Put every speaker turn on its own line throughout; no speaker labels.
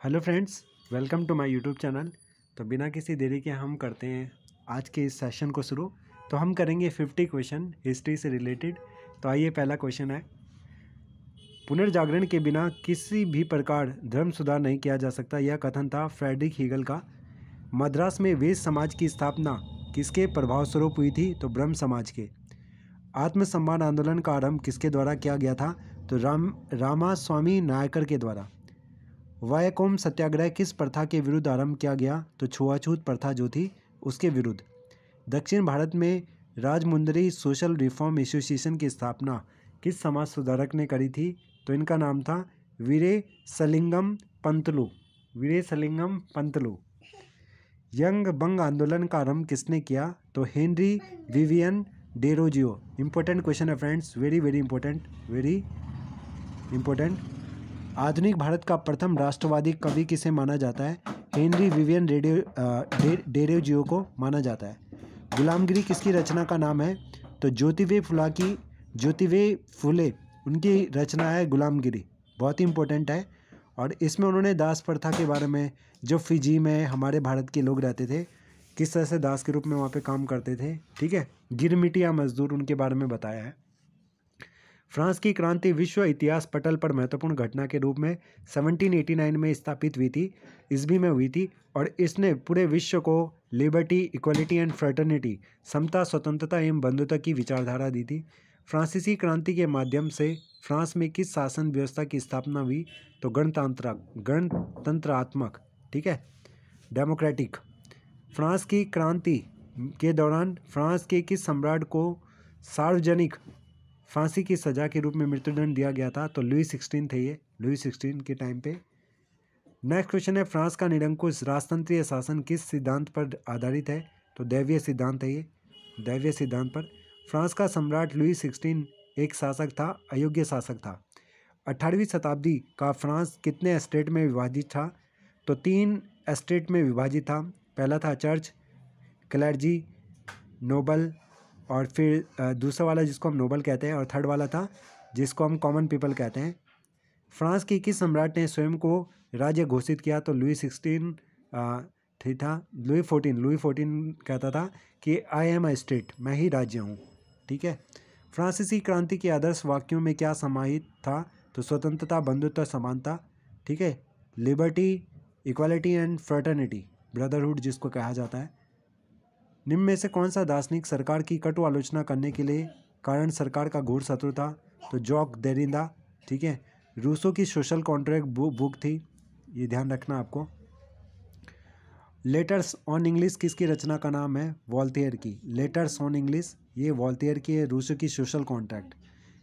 Hello friends, welcome to my YouTube channel. तो बिना किसी देरी के हम करते हैं आज के इस सेशन को शुरू। तो हम करेंगे 50 क्वेश्चन हिस्ट्री से रिलेटेड। तो आइए, पहला क्वेश्चन है, पुनर्जागरण के बिना किसी भी प्रकार धर्म सुधार नहीं किया जा सकता। यह कथन था फ्रेडरिक हीगल का। मद्रास में वेद समाज की स्थापना किसके प्रभाव स्वरूप हुई थी? तो ब्रह्म समाज के। आत्मसम्मान आंदोलन का आरंभ किसके द्वारा किया गया था? तो रामास्वामी नायकर के द्वारा। वायाकोम सत्याग्रह किस प्रथा के विरुद्ध आरंभ किया गया? तो छुआछूत प्रथा जो थी उसके विरुद्ध। दक्षिण भारत में राजमुंदरी सोशल रिफॉर्म एसोसिएशन की स्थापना किस समाज सुधारक ने करी थी? तो इनका नाम था वीरेसलिंगम पंतलु। वीरेसलिंगम पंतलु। यंग बंग आंदोलन का आरंभ किसने किया? तो Henry Vivian Derozio. Important question है friends, very very important, very important. आधुनिक भारत का प्रथम राष्ट्रवादी कवि किसे माना जाता है? हेनरी विवियन डेरोजियो को माना जाता है। गुलामगिरी किसकी रचना का नाम है? तो ज्योतिबे फुले उनकी रचना है गुलामगिरी। बहुत ही इंपॉर्टेंट है। और इसमें उन्होंने दास प्रथा के बारे में, जो फिजी में हमारे भारत के लोग रहते थे, किस तरह से दास के रूप में वहाँ पे काम करते थे, ठीक है, गिरमिटिया मजदूर, उनके बारे में बताया है। फ्रांस की क्रांति विश्व इतिहास पटल पर महत्वपूर्ण घटना के रूप में 1789 में स्थापित हुई थी, ईस्वी में हुई थी। और इसने पूरे विश्व को लिबर्टी, इक्वलिटी एंड फ्रेटर्निटी, समता, स्वतंत्रता एवं बंधुता की विचारधारा दी थी। फ्रांसीसी क्रांति के माध्यम से फ्रांस में किस शासन व्यवस्था की स्थापना हुई? तो गणतंत्रात्मक, ठीक है, डेमोक्रेटिक। फ्रांस की क्रांति के दौरान फ्रांस के किस सम्राट को सार्वजनिक फांसी की सजा के रूप में मृत्युदंड दिया गया था? तो लुई 16 थे ये, लुई 16 के टाइम पे। नेक्स्ट क्वेश्चन है, फ्रांस का निरंकुश राजतंत्रीय शासन किस सिद्धांत पर आधारित है? तो दैवीय सिद्धांत है ये, दैवीय सिद्धांत पर। फ्रांस का सम्राट लुई 16 एक शासक था, अयोग्य शासक था। 18वीं शताब्दी का फ्रांस कितने स्टेट में विभाजित था? तो 3 स्टेट में विभाजित था। पहला था चर्च, क्लर्जी, नोबल, और फिर दूसरा वाला जिसको हम नोबल कहते हैं, और थर्ड वाला था जिसको हम कॉमन पीपल कहते हैं। फ्रांस की किस सम्राट ने स्वयं को राज्य घोषित किया? तो लुई 16 था। लुई 14 कहता था कि आई एम अ स्टेट, मैं ही राज्य हूँ, ठीक है। फ्रांसीसी क्रांति के आदर्श वाक्यों में क्या समाहित था? तो स्वतंत्रता, बंधुत्व, समानता, ठीक है, liberty, equality and fraternity, brotherhood जिसको कहा जाता है। निम्न में से कौन सा दार्शनिक सरकार की कटु आलोचना करने के लिए कारण सरकार का घोर शत्रु था? तो जॉक देरिंदा, ठीक है। रूसो की सोशल कॉन्ट्रैक्ट बुक थी, ये ध्यान रखना आपको। लेटर्स ऑन इंग्लिश किसकी रचना का नाम है? वॉल्टेयर की। लेटर्स ऑन इंग्लिश ये वॉल्टेयर की है। रूसो की सोशल कॉन्ट्रैक्ट।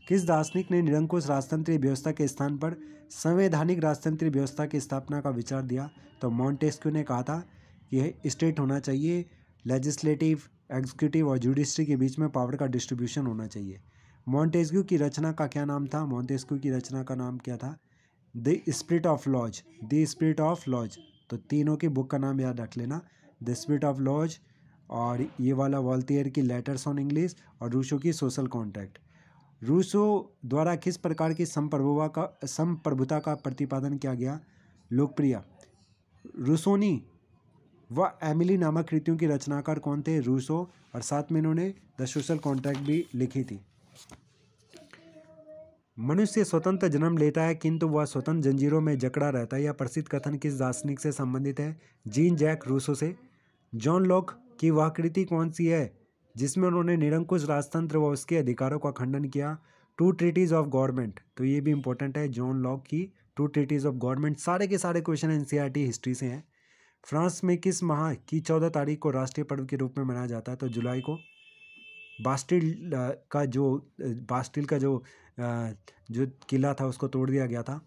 किस दार्शनिक ने निरंकुश राजतंत्रीय व्यवस्था के स्थान पर संवैधानिक राजतंत्रीय व्यवस्था की स्थापना का विचार दिया? तो मॉन्टेस्क्यू ने कहा था कि स्टेट होना चाहिए, लेजिस्लेटिव, एग्जीक्यूटिव और जुडिशरी के बीच में पावर का डिस्ट्रीब्यूशन होना चाहिए। मॉन्टेस्क्यू की रचना का क्या नाम था? मॉन्टेस्क्यू की रचना का नाम क्या था? The spirit of laws, the spirit of laws. तो तीनों की बुक का नाम याद रख लेना, द स्पिरिट ऑफ लॉज, और ये वाला वॉल्टेयर की लेटर्स ऑन इंग्लिश, और रूसो की सोशल कॉन्ट्रैक्ट। रूसो द्वारा किस प्रकार की संप्रभुता का प्रतिपादन किया गया? लोकप्रिय। रूसोनी व एमिली नामक कृतियों की रचनाकार कौन थे? रूसो। और साथ में इन्होंने द सोशल कॉन्ट्रैक्ट भी लिखी थी। मनुष्य स्वतंत्र जन्म लेता है किंतु वह स्वतंत्र जंजीरों में जकड़ा रहता है। यह प्रसिद्ध कथन किस दार्शनिक से संबंधित है? जीन जैक रूसो से। जॉन लॉक की वह कृति कौन सी है जिसमें उन्होंने निरंकुश राजतंत्र व उसके अधिकारों का खंडन किया? Two treatises of government. तो ये भी इंपॉर्टेंट है, जॉन लॉक की टू ट्रीटीज ऑफ गवर्नमेंट। सारे के सारे क्वेश्चन एनसीईआरटी हिस्ट्री से हैं। फ्रांस में किस माह की 14 तारीख को राष्ट्रीय पर्व के रूप में मनाया जाता है? तो जुलाई को। बास्टिल का जो किला था उसको तोड़ दिया गया था।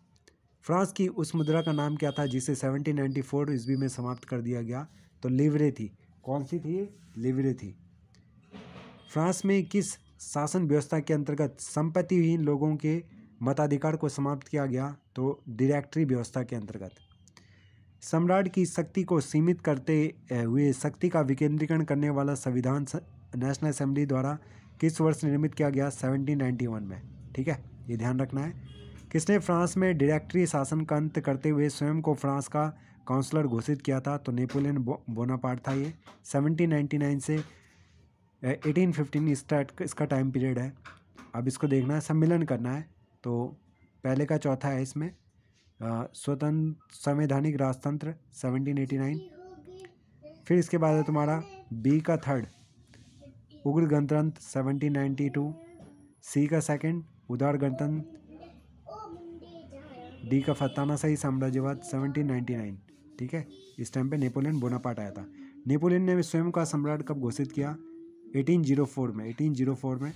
फ्रांस की उस मुद्रा का नाम क्या था जिसे 1794 ईस्वी में समाप्त कर दिया गया? तो लिवरे थी। कौन सी थी? लिवरे थी। फ्रांस में किस शासन व्यवस्था के अंतर्गत संपत्तिहीन लोगों के मताधिकार को समाप्त किया गया? तो डायरेक्टरी व्यवस्था के अंतर्गत। सम्राट की शक्ति को सीमित करते हुए शक्ति का विकेंद्रीकरण करने वाला संविधान नेशनल असेंबली द्वारा किस वर्ष निर्मित किया गया? 1791 में, ठीक है, ये ध्यान रखना है। किसने फ्रांस में डायरेक्टरी शासन का अंत करते हुए स्वयं को फ्रांस का काउंसलर घोषित किया था? तो नेपोलियन बोनापार्ट था ये। 1799 से 1815 इसका टाइम पीरियड है। अब इसको देखना है, सम्मेलन करना है। तो पहले का चौथा है इसमें स्वतंत्र संवैधानिक राजतंत्र 1789। फिर इसके बाद है तुम्हारा बी का थर्ड उग्र गणतंत्र 1792, सी का सेकंड उदार गणतंत्र, डी का फतानाशाही साम्राज्यवाद 1799। ठीक है, इस टाइम पे नेपोलियन बोनापार्ट आया था। नेपोलियन ने स्वयं का सम्राट कब घोषित किया? 1804 में। 1804 में।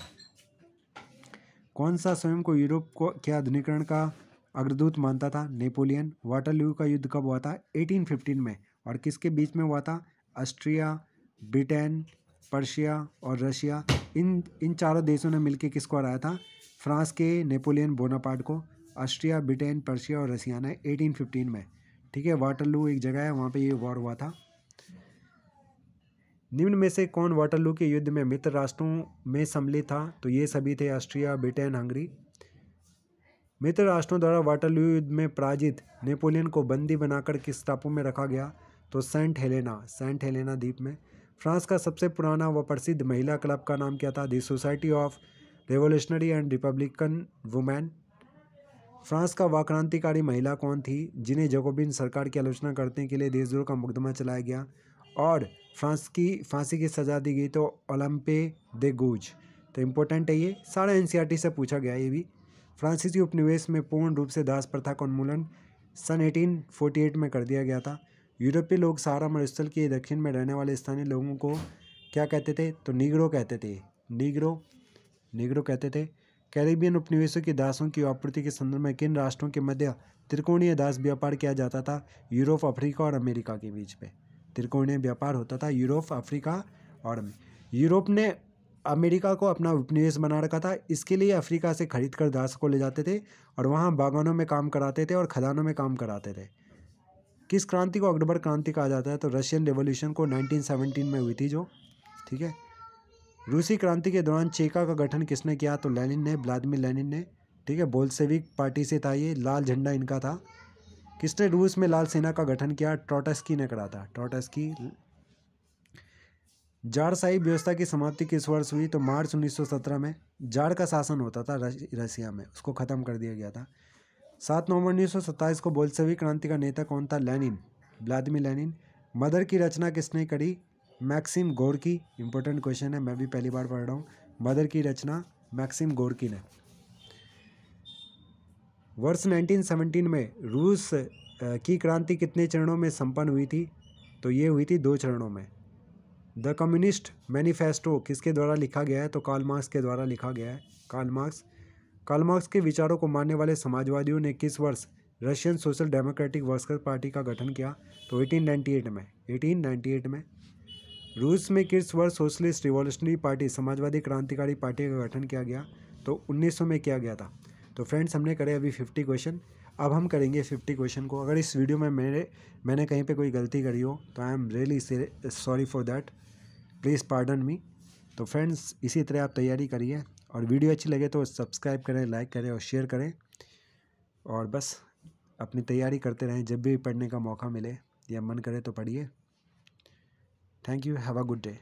कौन सा स्वयं को यूरोप को के आधुनिकीकरण का अग्रदूत मानता था? नेपोलियन। वाटरलू का युद्ध कब हुआ था? 1815 में। और किसके बीच में हुआ था? ऑस्ट्रिया, ब्रिटेन, पर्शिया और रशिया, इन चारों देशों ने मिलकर किसको हराया था? फ्रांस के नेपोलियन बोनापार्ट को। ऑस्ट्रिया, ब्रिटेन, पर्शिया और रशिया ने 1815 में। ठीक है, वाटरलू एक जगह है, वहाँ पे ये वॉर हुआ था। निम्न में से कौन वाटरलू के युद्ध में मित्र राष्ट्रों में सम्मिलित था? तो ये सभी थे, ऑस्ट्रिया, ब्रिटेन, हंगरी। मित्र राष्ट्रों द्वारा वाटरलू युद्ध में पराजित नेपोलियन को बंदी बनाकर किस टापू में रखा गया? तो सेंट हेलेना द्वीप में। फ्रांस का सबसे पुराना व प्रसिद्ध महिला क्लब का नाम क्या था? The society of revolutionary and Republican women. France का वह क्रांतिकारी महिला कौन थी जिन्हें जैकोबिन सरकार की आलोचना करने के लिए देशद्रोह का मुकदमा चलाया गया और फ्रांस की फांसी की सजा दी गई? तो ओलंपे दे गूज। तो इम्पोर्टेंट है, ये सारा एनसीईआरटी से पूछा गया। ये भी फ्रांसीसी उपनिवेश में पूर्ण रूप से दास प्रथा का उन्मूलन सन 1848 में कर दिया गया था। यूरोपीय लोग सहारा मरुस्थल के दक्षिण में रहने वाले स्थानीय लोगों को क्या कहते थे? तो नीग्रो कहते थे। नीग्रो कहते थे। कैरिबियन उपनिवेशों के दासों की आपूर्ति के संदर्भ में किन राष्ट्रों के मध्य त्रिकोणीय दास व्यापार किया जाता था? यूरोप, अफ्रीका और अमेरिका के बीच में त्रिकोणीय व्यापार होता था। यूरोप, अफ्रीका और यूरोप ने अमेरिका को अपना उपनिवेश बना रखा था। इसके लिए अफ्रीका से खरीद कर दास को ले जाते थे और वहाँ बागानों में काम कराते थे और खदानों में काम कराते थे। किस क्रांति को अक्टूबर क्रांति कहा जाता है? तो रशियन रेवोल्यूशन को 1917 में हुई थी जो। ठीक है, रूसी क्रांति के दौरान चेका का गठन किसने किया? तो लेनिन ने, व्लादिमीर लेनिन ने। ठीक है, बोल्शेविक पार्टी से था ये, लाल झंडा इनका था। किसने रूस में लाल सेना का गठन किया? ट्रोट्स्की ने करा था, ट्रोट्स्की। जारशाही व्यवस्था की समाप्ति किस वर्ष हुई? तो मार्च 1917 में। जार का शासन होता था रशिया में, उसको ख़त्म कर दिया गया था। 7 नवंबर 1927 को बोल्शेविक क्रांति का नेता कौन था? Lenin, Vladimir Lenin. मदर की रचना किसने करी? Maxim Gorky. इंपॉर्टेंट क्वेश्चन है, मैं भी पहली बार पढ़ रहा हूँ। मदर की रचना मैक्सिम गोर्की ने। वर्ष 1917 में रूस की क्रांति कितने चरणों में संपन्न हुई थी? तो ये हुई थी 2 चरणों में। द कम्युनिस्ट मैनिफेस्टो किसके द्वारा लिखा गया है? तो कार्ल मार्क्स के द्वारा लिखा गया है। कार्ल मार्क्स के विचारों को मानने वाले समाजवादियों ने किस वर्ष Russian social democratic workers party का गठन किया? तो 1898 में। रूस में किस वर्ष सोशलिस्ट रिवॉल्यूशनरी पार्टी समाजवादी क्रांतिकारी पार्टी का गठन किया गया? तो 1900 में किया गया था। तो फ्रेंड्स, हमने करे अभी 50 क्वेश्चन। अब हम करेंगे 50 क्वेश्चन को। अगर इस वीडियो में मैंने कहीं पे कोई गलती करी हो तो I am really sorry for that, please pardon me. तो फ्रेंड्स, इसी तरह आप तैयारी करिए और वीडियो अच्छी लगे तो सब्सक्राइब करें, लाइक करें और शेयर करें। और बस अपनी तैयारी करते रहें, जब भी पढ़ने का मौका मिले या मन करे तो पढ़िए। Thank you, have a good day.